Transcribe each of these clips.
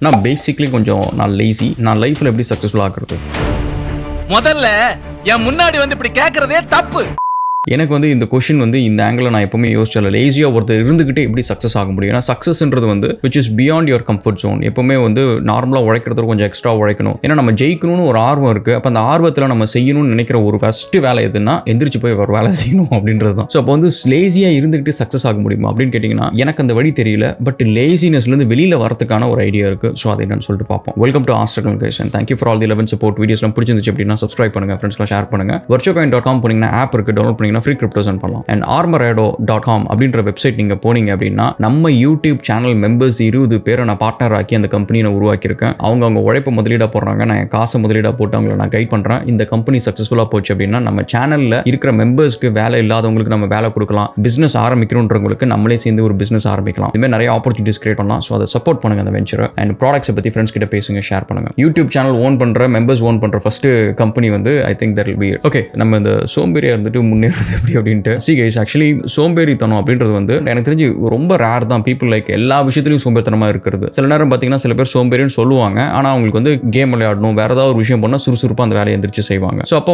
நான் பேசிக்லி நான் லேசி. நான் லைஃப்ல எப்படி சக்சஸ்ஃபுல் ஆக்குறது? முதல்ல என் முன்னாடி வந்து இப்படி கேக்குறதே தப்பு. எனக்கு இந்த கொஷின் இந்த ஆங்கிள் நான் எப்பவுமே யோசிச்சல. லேசியா ஒருத்தர் இருந்துகிட்டே எப்படி சக்சஸ் ஆக முடியும்? ஏன்னா சக்சஸ்ன்றது which is beyond your comfort zone. எப்பவுமே நார்மலா உழைக்கிறது கொஞ்சம் எக்ஸ்ட்ரா உழைக்கணும். ஏன்னா நம்ம ஜெயிக்கணும்னு ஒரு ஆர்வம் இருக்கு. அப்ப அந்த ஆர்வத்தில் நம்ம செய்யணும்னு நினைக்கிற ஒரு ஃபர்ஸ்ட் வேலை எதுன்னா எந்திரிச்சு போய் ஒரு வேலை செய்யணும் அப்படின்றது தான். ஸோ அப்போ லேசியா இருந்துகிட்டு சக்சஸ் ஆக முடியுமா அப்படின்னு கேட்டீங்கன்னா எனக்கு அந்த வழி தெரியல. பட் லேசினஸ்ல இருந்து வெளியில வரதுக்கான ஒரு ஐடியா இருக்கு. ஸோ அதை என்னன்னு சொல்லிட்டு பார்ப்போம். Welcome to astral communication. Thank you for all the 11 support வீடியோஸ்லாம் பிடிச்சிருந்துச்சு அப்படின்னா சப்ஸ்கிரைப் பண்ணுங்க, ஃப்ரெண்ட்ஸ்லாம் ஷேர் பண்ணுங்க. virtualcoin.com போனீங்கன்னா ஆப் இருக்கு, டவுன்லோட் பண்ணீங்கன்னா ஃப்ரீ கிரிப்டோஸ் பண்ணலாம். அண்ட் armorado.com அப்படின்ற வெப்சைட் நீங்க போனீங்க அப்படின்னா நம்ம யூடியூப் சேனல் மெம்பர்ஸ் 20 பேரை நான் பார்ட்னர் ஆக்கி அந்த கம்பெனியை நான் உருவாக்கியிருக்கேன். அவங்க உழைப்பு முதலீடா போடுறாங்க, நான் என் காசை முதலீடா போட்டு அவங்களை நான் கைட் பண்றேன். இந்த கம்பெனி சக்சஸ்ஃபுல்லா போச்சு அப்படின்னா நம்ம சேனல்ல இருக்கிற மெம்பர்ஸ்க்கு வேலை இல்லாதவங்களுக்கு நம்ம வேலை கொடுக்கலாம். பிசினஸ் ஆரம்பிக்கணுன்றவங்களுக்கு நம்மளே சேர்ந்து ஒரு பிசினஸ் ஆரம்பிக்கலாம். இந்த மாதிரி நிறைய ஆப்பர்ச்சுனிட்டிஸ் கிரியேட் பண்ணலாம். ஸோ அதை சப்போர்ட் பண்ணுங்க அந்த வெஞ்சரை. அண்ட் ப்ராடக்ட்ஸை பத்தி ஃப்ரெண்ட்ஸ் கிட்ட பேசுங்க, ஷேர் பண்ணுங்க. யூடியூப் சேனல் ஓன் பண்ற மெம்பர்ஸ் ஓன் பண்ற first company I think that will be okay. நம்ம இந்த சோம்பேறியா இருந்துட்டு முன்னேறது எப்படி அப்படின்ட்டு கைஸ், ஆக்சுவலி சோம்பேறித்தனம் அப்படின்றது எனக்கு தெரிஞ்சு ரொம்ப ரேர் தான். பீப்புள் லைக் எல்லா விஷயத்திலையும் சோம்பேறித்தனமா இருக்கிறது. சில நேரம் பார்த்தீங்கன்னா சில பேர் சோம்பேறின்னு சொல்லுவாங்க, ஆனால் அவங்களுக்கு கேம் விளையாடணும், வேற ஏதாவது ஒரு விஷயம் பண்ணால் சுறுசுறுப்பாக அந்த வேலையை எந்திரிச்சு செய்வாங்க. ஸோ அப்போ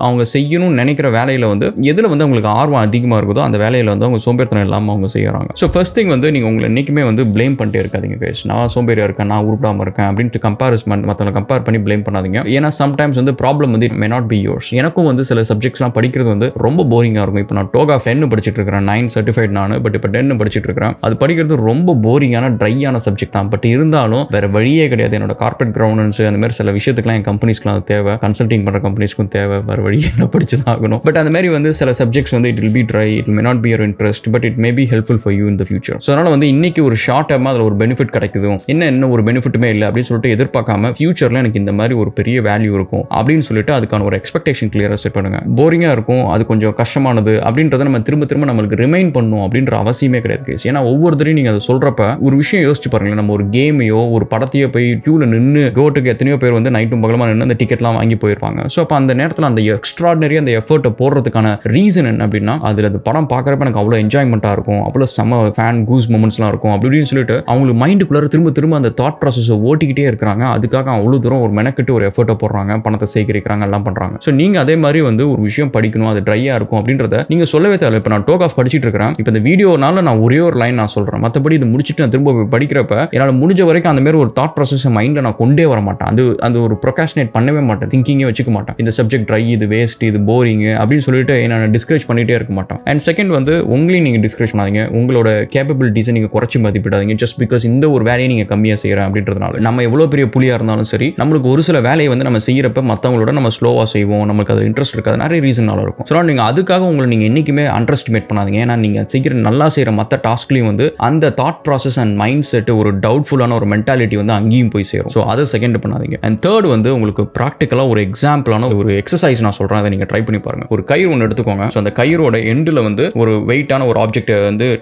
அவங்க செய்யணும்னு நினைக்கிற வேலையில் எதில் அவங்களுக்கு ஆர்வம் அதிகமாக இருக்குதோ அந்த வேலையில் அவங்க சோம்பேறித்தனம் இல்லாமல் அவங்க செய்யறாங்க. ஸோ ஃபர்ஸ்ட் திங் நீங்கள் உங்களை என்னைக்குமே பிளேம் பண்ணிட்டே இருக்காதீங்க கைஸ். நான் சோம்பேறியா இருக்கேன், நான் உருப்படாமல் இருக்கேன் அப்படின்ட்டு கம்பேரிசன் மற்றவங்க கம்பேர் பண்ணி பிளேம் பண்ணாதீங்க. ஏன்னா sometimes problem may not be yours. எனக்கும் சில சப்ஜெக்ட்ஸ்லாம் படிக்கிறது ரொம்ப போரிங்காக இருக்கும். இப்போ நான் டோகா 10 படிச்சுட்டு இருக்கிறேன், 9 சர்டிஃபைட் நான், பட் இப்போ 10 படிச்சுட்டு இருக்கிறேன். அது படிக்கிறது ரொம்ப போரிங்கான ட்ரையான சப்ஜெக்ட் தான். பட் இருந்தாலும் வேற வழியே கிடையாது. என்னோட கார்பரேட் கவர்னன்ஸ் அந்த மாதிரி சில விஷயத்துக்குலாம் என் கம்பெனிஸ்க்குலாம் அது தேவை, கன்சல்டிங் பண்ற கம்பெனிஸ்க்கும் தேவை. வேற வழி என்ன படிச்சு தான் ஆகணும். பட் அந்த மாதிரி சில subjects it will be try, it may not be your interest, but it may be helpful for you in the future. So அதனால இன்னைக்கு ஒரு ஷார்ட் டேர்மா அதில் ஒரு பெனிஃபிட் கிடைக்குது, என்ன ஒரு பெனிஃபிட்டுமே இல்லை அப்படின்னு சொல்லிட்டு எதிர்பார்க்காம ஃபியூச்சர்ல எனக்கு இந்த மாதிரி ஒரு பெரிய வேல்யூ இருக்கும் அப்படின்னு சொல்லிட்டு அதுக்கான ஒரு எக்ஸ்பெக்டேஷன் கிளியரா செட் பண்ணுங்க. போரிங்கா இருக்கும், அது கொஞ்சம் கஷ்டமானது அப்படின்றத நம்ம திரும்ப திரும்ப நம்மளுக்கு ரிமைண்ட் பண்ணும் அப்படின்ற அவசியமே கிடையாது. ஏன்னா ஒவ்வொருத்தரையும் நீங்க அதை சொல்றப்ப ஒரு விஷயம் யோசிச்சு பாருங்களேன். நம்ம ஒரு கேமையோ ஒரு படத்தையோ போய் கியூல நின்று கோட்டுக்கு எத்தனையோ பேர் நைட்டும் பகலமா நின்று அந்த டிக்கெட்லாம் வாங்கி போயிருப்பாங்க. ஸோ அப்போ அந்த நேரத்தில் அந்த எக்ஸ்ட்ராடினரி அந்த எஃபர்ட்டை போடுறதுக்கான ரீசன் என்ன அப்படின்னா அதில் அந்த படம் பார்க்குறப்ப எனக்கு அவ்வளோ என்ஜாய்மெண்ட்டாக இருக்கும், அவ்வளோ செம ஃபேன் கூஸ் மூமெண்ட்ஸ்லாம் இருக்கும் அப்படின்னு சொல்லிட்டு அவங்களுக்கு மைண்டுக்குள்ளார திரும்ப திரும்ப அந்த தாட் ப்ராசஸை ஓட்டிக்கிட்டே இருக்கிறாங்க. அதுக்காக அவ்வளோ தூரம் ஒரு மெனக்கிட்டு ஒரு எஃபர்ட்டை போடுறாங்க, பணத்தை சேகரிக்கிறாங்க, எல்லாம் பண்றாங்க. ஸோ நீங்க அதே மாதிரி ஒரு விஷயம் படிக்கணும், அது ட்ரையா இருக்கும் அப்படின்றத நீங்க சொல்லவே தேவை. இப்போ நான் டோக் ஆஃப் படிச்சுட்டு இருக்கிறேன். இப்போ இந்த வீடியோனால நான் ஒரே ஒரு லைன் நான் சொல்றேன், மற்றபடி இது முடிச்சுட்டு நான் திரும்ப படிக்கிறப்ப என்னால் முடிஞ்ச வரைக்கும் அந்த மாதிரி ஒரு தாட் ப்ராசஸ் மைண்ட்ல நான் கொண்டே வர மாட்டேன். அது ஒரு ப்ரொகாஸ்டினேட் பண்ணவே மாட்டேன், திங்கிங்கே வச்சுக்க மாட்டேன். இந்த சப்ஜெக்ட் ட்ரை, இது வேஸ்ட், இது போரிங் அப்படின்னு சொல்லிட்டு நான் டிஸ்கரேஜ் பண்ணிட்டே இருக்க மாட்டேன். அண்ட் செகண்ட் உங்களையும் நீங்க டிஸ்கரேஜ் பண்ணாதீங்க, உங்களோட கேப்பபிலிட்டிஸை நீங்க குறைச்சி மதிப்பிடாதீங்க. ஜஸ்ட் பிகாஸ் இந்த ஒரு வேலையை நீங்க கம்மியா செய்யறேன் அப்படின்றதுனால நம்ம எவ்வளவு பெரிய புலியா இருந்தாலும் சரி, நம்மளுக்கு ஒரு சில வேலையை நம்ம செய்யறப்ப மற்றவங்களோட நம்ம ஸ்லோவா செய்வோம், நமக்கு அதில் இன்ட்ரெஸ்ட் இருக்காது, நிறைய ரீசனால இருக்கும். ஸோ நீங்க அதுக்காக உங்களை நீங்க என்னைக்குமே அண்டர் எஸ்டிமேட் பண்ணாதீங்க. ஏன்னா நீங்க செய்கிற நல்லா செய்யற மற்ற டாஸ்க்லையும் அந்த thought process and mind set ஒரு டவுட்ஃபுல்லான ஒரு மென்டாலிட்டி அங்கேயும் போய் சேரும். ஸோ அதை செகண்ட் பண்ணாதீங்க. அண்ட் தேர்ட் உங்களுக்கு ப்ராக்டிக்கலாக ஒரு எக்ஸாம்பிளான ஒரு எக்ஸசைஸ் நான் சொல்றேன், அதை நீங்க ட்ரை பண்ணி பாருங்க. ஒரு கயிறு ஒன்று எடுத்துக்கோங்க. ஸோ அந்த கயிறோட எண்டில் ஒரு வெயிட்டான ஒரு ஆப்ஜெக்ட்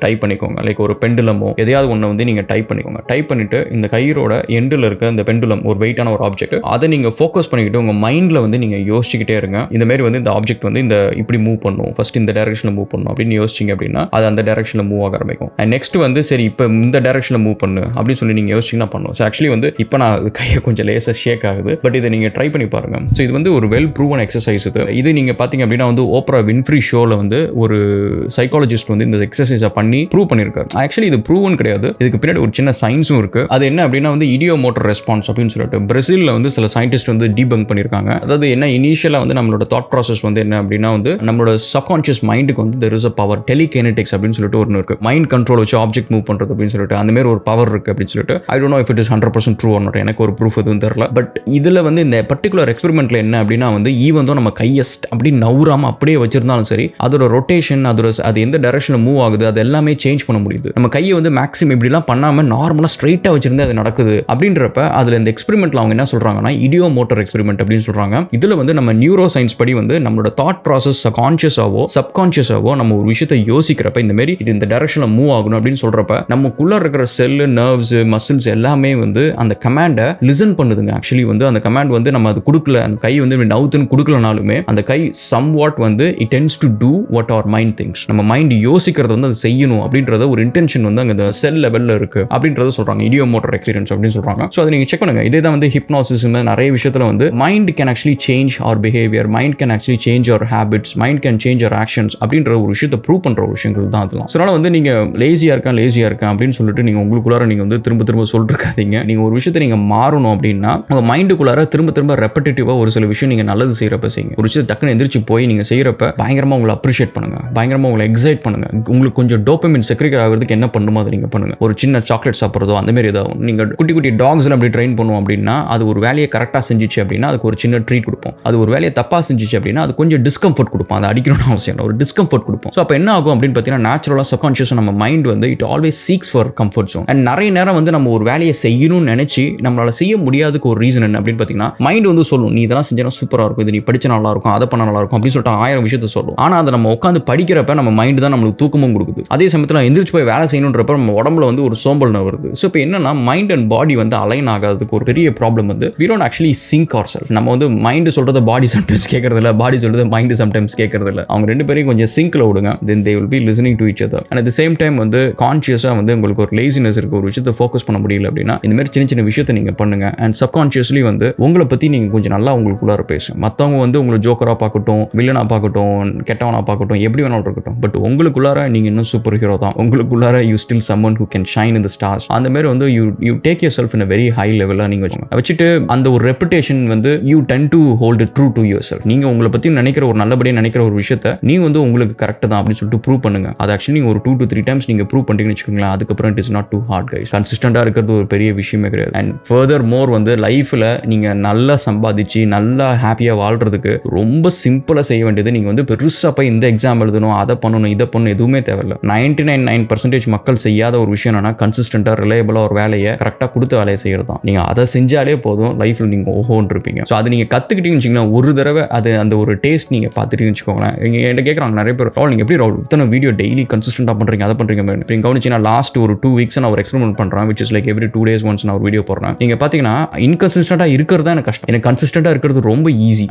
டைப் பண்ணிக்கோங்க. லைக் ஒரு பெண்டுலமோ எதையாவது ஒன்று நீங்க டைப் பண்ணிக்கோங்க. டைப் பண்ணிட்டு இந்த கயிறோட எண்டில் இருக்கிற இந்த பெண்டுலம் ஒரு வெயிட்டான ஒரு ஆப்ஜெக்ட், அதை நீங்க ஃபோக்கஸ் பண்ணிக்கிட்டு உங்க மைண்ட்ல நீங்க யோசிச்சுக்கிட்டே இருங்க. இந்த மாதிரி இந்த ஆப்ஜெக்ட் இந்த இப்படி மூவ் பண்ணும், ஃபர்ஸ்ட் இந்த டைரக்ஷன்ல மூவ் பண்ணும் அப்படின்னு யோசிச்சிங்க அப்படின்னா அது அந்த டைரக்ஷன்ல மூவ் ஆக ஆரம்பிக்கும். அண்ட் நெக்ஸ்ட் சரி இப்போ இந்த டைரக்ஷன்ல மூவ் பண்ணு அப்படின்னு சொல்லி நீங்க யோசிச்சீங்கன்னா பண்ணும். ஸோ ஆக்சுவலி இப்போ நான் கையை கொஞ்சம் லேசாக ஷேக் ஆகுது, பட் இதை நீங்க ட்ரை பண்ணி பாருங்க. ஸோ இது ஒரு வெல் ப்ரூவன் எக்ஸசைஸ். இது நீங்க பாத்தீங்க அப்படின்னா ஓப்ரா வின்ஃப்ரி ஷோல ஒரு சைக்காலஜிஸ்ட் இந்த எக்ஸசைஸை பண்ணி ப்ரூவ் பண்ணியிருக்காரு. ஆக்சுவலி இது ப்ரூவன் கிடையாது, இதுக்கு பின்னாடி ஒரு சின்ன சயின்ஸும் இருக்கு. அது என்ன அப்படின்னா இடியோ மோட்டர் ரெஸ்பான்ஸ் அப்படின்னு சொல்லிட்டு பிரேசில்ல சில சயின்டிஸ்ட் டீபங்க் பண்ணியிருக்காங்க. அதாவது என்ன இனிஷியலா நம்மளோட தாட் ப்ராசஸ் என்ன அப்படின்னா நம்மளோட சப்கான்ஷியஸ் மைண்டுக்கு there is a power, டெலிகைனடிக்ஸ் அப்படின்னு சொல்லிட்டு ஒன்று இருக்கு. மைண்ட் கண்ட்ரோல் வச்சு ஆப்ஜெக்ட் மூவ் பண்றது அப்படின்னு சொல்லிட்டு அந்த மாதிரி ஒரு பவர் இருக்கு அப்படின்னு சொல்லிட்டு I don't know if it is 100% true R not. எனக்கு ஒரு ப்ரூஃப் எதுவும் தெரியல. பட் இதுல இந்த பர்டிகுலர் எக்ஸ்பெரிமெண்ட்ல என்ன அப்படின்னா ஈவன் தோ நம்ம கையஸ்ட் அப்படி நவுறாம அப்படியே வச்சிருந்தாலும் சரி, அதோட ரொட்டேஷன், அது எந்த டைரக்ஷன்ல மூவ் ஆகுது அது எல்லாமே சேஞ்ச் பண்ண முடியுது. நம்ம கையை மேக்ஸிமம் இப்படிலாம் பண்ணாம நார்மலா ஸ்ட்ரைட்டா வச்சிருந்தா அது நடக்குது அப்படின்றப்ப அதுல இந்த எக்ஸ்பெரிமெண்ட்ல அவங்க என்ன சொல்றாங்கன்னா இடியோ மோட்டர் எக்ஸ்பெரிமெண்ட் அப்படின்னு சொல்றாங்க. இதுல நம்ம நியூரோ சயின்ஸ் படி நம்மளோட தாட் ப்ராசஸ் கான்ஷியஸாவோ சப்கான்ஷியஸாவோ நம்ம ஒரு விஷயத்தை யோசிக்கிறப்ப இந்த மாதிரி இது இந்த டைரக்ஷன்ல மூவ் ஆகணும் அப்படின்னு சொல்றப்ப நமக்குள்ள இருக்கிற செல்லு, நர்வ்ஸ், மசில்ஸ் எல்லாமே வந்து அந்த கமாண்டை லிசன் பண்ணுதுங்க. ஆக்சுவலி வந்து அந்த கமாண்ட் வந்து நம்ம அது கொடுக்கல, அந்த கை வந்து நவுத்துன்னு கொடுக்கலனாலுமே அந்த கை சம்வாட் வந்து it tends to do what our mind thinks. நம்ம மைண்ட் யோசிக்கிறது வந்து அது செய்யணும் அப்படின்றத ஒரு இன்டென்ஷன் வந்து அங்கே செல் லெவலில் இருக்கு அப்படின்றத சொல்றாங்க. இடியோமோட்டர் எக்ஸ்பீரியன்ஸ் அப்படின்னு சொல்றாங்க. ஸோ அதை நீங்க செக் பண்ணுங்க. இதே தான் வந்து ஹிப்னாசிஸ் நிறைய விஷயத்துல வந்து mind can actually change our behaviour, mind can actually change our habits, mind can change our actions அப்படின்ற ஒரு விஷயத்தை ப்ரூவ் பண்ற ஒரு விஷயங்கள் தான் அதெல்லாம். ஸோ அதனால வந்து நீங்க லேசியா இருக்கேன் அப்படின்னு சொல்லிட்டு நீங்க உங்களுக்குள்ளார நீங்க வந்து திரும்ப திரும்ப சொல்லிட்டு இருக்காதீங்க. நீங்க ஒரு விஷயத்தை நீங்க மாறணும் அப்படின்னா உங்க மைண்டுக்குள்ளார திரும்ப ரெப்படேட்டிவா ஒரு சில விஷயம் நீங்க நல்லது செய்யறப்ப செய்யுங்க. ஒரு விஷயத்தை டக்குன்னு எந்திரிச்சு போய் நீங்க செய்யறப்ப பயங்கரமா உங்களை அப்ரிஷியேட் பண்ணுங்க, பயங்கரமா உங்களை எக்ஸைட் பண்ணுங்க. உங்களுக்கு கொஞ்சம் டோபமைன் செக்ரிகேட் ஆகிறதுக்கு என்ன பண்ணுமோ அதை நீங்க பண்ணுங்க. ஒரு சின்ன சாக்லேட் சாப்பிட்றதோ அந்த மாதிரி ஏதாவது நீங்க குட்டி குட்டி டாக்ஸ் அப்படி ட்ரெயின் பண்ணுவோம் அப்படின்னா அது ஒரு வேலையை கரெக்டாக செஞ்சிச்சு அப்படின்னா அதுக்கு ஒரு சின்ன ட்ரீட் கொடுப்போம். அது ஒரு வேலையை தப்பாக செஞ்சிச்சு அப்படின்னா அது கொஞ்சம் டிஸ்கம்ஃபர்ட் கொடுப்போம். அதை அடிக்கணும்னு அவசியம் இல்லை, ஒரு டிஸ்கம்ஃபர்ட் கொடுப்போம். ஸோ அப்போ என்ன ஆகும் அப்படின்னு பார்த்தீங்கன்னா நேச்சுரலாக சப்கான்ஷியஸ் நம்ம மைண்ட் வந்து it always seeks for comfort zone. And நிறைய நேரம் வந்து நம்ம ஒரு வேலையை செய்யணும்னு நினைச்சு நம்மளால செய்ய முடியாதுக்கு ஒரு ரீசன் என்ன அப்படின்னு பார்த்தீங்கன்னா மைண்ட் வந்து சொல்லும், நீ இதெல்லாம் செஞ்சா சூப்பராக இருக்கும், இது நீ படிச்சா நல்லா இருக்கும், அதை பண்ண நல்லா இருக்கும் அப்படின்னு சொல்லிட்டு 1000 விஷயத்த சொல்லும். ஆனால் அதை நம்ம உட்காந்து படிக்கிறப்ப நம்ம மைண்ட் தான் நம்மளுக்கு தூக்கமும் கொடுக்குது. அதே சமயத்தில் எந்திரிச்சு போய் வேலை செய்யணுன்றப்ப நம்ம உடம்புல வந்து ஒரு சோம்பல் வருது. ஸோ இப்போ என்னன்னா மைண்ட் அண்ட் பாடி வந்து அலைன் ஆகாததுக்கு ஒரு பெரிய ப்ராப்ளம் வந்து we don't actually sync ourselves. நம்ம வந்து மைண்ட் சொல்றத பாடி சம்டைம்ஸ் கேட்கறது இல்ல, பாடி சொல்றத மைண்ட் சம்டைம்ஸ் கேட்கறது இல்ல. அவங்க ரெண்டு பேரையும் கொஞ்சம் சிங்க்ல விடுங்க. then they will be listening to each other. and at the same time வந்து கான்ஷியஸா வந்து உங்களுக்கு ஒரு லேசினஸ் இருக்கு, ஒரு விஷயத்தை ஃபோக்கஸ் பண்ண முடியல அப்படின்னா இந்த மாதிரி சின்ன சின்ன விஷயத்தை நீங்க பண்ணுங்க. அண்ட் சப்கான்ஷியஸ்லி வந்து உங்களை பத்தி நீங்க கொஞ்சம் நல்லா உங்களுக்குள்ளார பேசுங்க. மற்றவங்க வந்து உங்களை ஜோக்கரா பார்க்கட்டும், வில்லனா பார்க்கட்டும், கெட்டவனா பார்க்கட்டும், எப்படி வேணாலும் இருக்கட்டும், பட் உங்களுக்குள்ளார நீங்க இன்னும் சூப்பர் ஹீரோ தான். உங்களுக்குள்ளார you still someone who can shine in the stars. அந்த மாதிரி வந்து you take yourself in a very high level நீங்க வச்சுட்டு அந்த ஒரு ரெப்புடேஷன் வந்து you tend to hold it true to yourself. நீங்க உங்களை பத்தி நினைக்கிற ஒரு நல்லபடியா நினைக்கிற ஒரு விஷயத்தை நீங்க வந்து உங்களுக்கு கரெக்ட் தான் அப்படின்னு சொல்லிட்டு ப்ரூவ் பண்ணுங்க. அது ஆக்சுவலி நீங்க ஒரு 2 to 3 times நீங்க ப்ரூவ் பண்ணிட்டீங்கன்னு வச்சுக்கோங்களேன், அதுக்கப்புறம் it is not too hard guys. கன்சிஸ்டண்டா இருக்கிறது ஒரு பெரிய விஷயமே கிடையாது. அண்ட் ஃபர்தர் மோர் வந்து லைஃப்ல நீங்க நல்லா சம்பாதிச்சு நல்லா ஹாப்பியா வாழ்றதுக்கு ரொம்ப சிம்பிளா செய்ய வேண்டியது, நீங்க வந்து பெருசா போய் இந்த எக்ஸாம் எழுதணும், அதை பண்ணணும், இதை பண்ணணும் எதுவுமே தேவையில்லை. 99% மக்கள் செய்யாத ஒரு விஷயம் என்னன்னா கன்சிஸ்டண்டா ரிலையபிளா ஒரு வேலையை கரெக்டா கொடுத்த வேலையை செய்யறது தான். நீங்க அதை செஞ்சாலே போதும், லைஃப்ல நீங்க ஓஹோன்னு இருப்பீங்க. ஸோ அதை நீங்க கத்துக்கிட்டீங்கன்னு வச்சுக்கோங்களேன், ஒரு தடவை அது அந்த ஒரு டேஸ்ட் நீங்க பார்த்துட்டீங்கன்னு வச்சுக்கோங்களேன். என்கிட்ட கேட்குறாங்க நிறைய பேர், ராகுல் நீங்க எப்படி ராகுல் இத்தனை வீடியோ டெய்லி கன்சிஸ்டண்டா பண்றீங்க, அதை பண்றீங்க. நீங்க கவனிச்சீங்கன்னா லாஸ்ட் ஒரு 2 weeks நான் ஒரு எக்ஸ்பெரிமெண்ட் பண்றேன், which is like every 2 days once நான் ஒரு வீடியோ போடுறேன். நீங்க பாத்தீங்கன்னா இன்கன்சிஸ்டண்டா இருக்கிறது தான் எனக்கு கஷ்டம். எனக்கு கன்சிஸ்டண்டா இருக்கிறது ரொம்ப ஈஸி.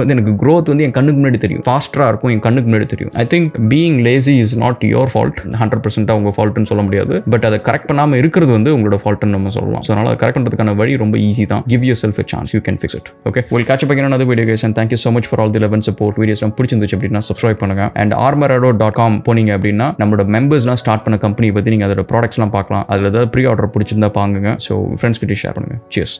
வந்து எனக்கு growth வந்து என் கண்ணுக்கு முன்னாடி தெரியும், ஃபாஸ்டரா இருக்கும், என் கண்ணுக்கு முன்னாடி தெரியும். I think being lazy is not your fault. 100% உங்க ஃபால்ட்னு சொல்ல முடியாது, பட் அதை கரெக்ட் பண்ணாம இருக்கிறது வந்து உங்களோட ஃபால்ட்னு நம்ம சொல்லலாம். ஸோ அதனால கரெக்ட் பண்றதுக்கான வழி ரொம்ப ஈஸி தான். Give yourself a chance, you can fix it. Okay, we'll catch up again on another video guys, and thank you so much for all the love and support. Videos பிடிச்சிருந்துச்சு அப்படின்னா subscribe பண்ணுங்க. And armorado.com போனீங்க அப்படின்னா நம்மளோட மெம்பர்ஸ்லாம் start பண்ண company பத்தி நீங்க அதோட ப்ராடக்ட்ஸ்லாம் பார்க்கலாம். அதில் ஏதாவது ப்ரீ ஆர்டர் பிடிச்சிருந்தா பாருங்க. ஸோ ஃப்ரெண்ட்ஸ் கிட்ட ஷேர் பண்ணுங்க. Cheers.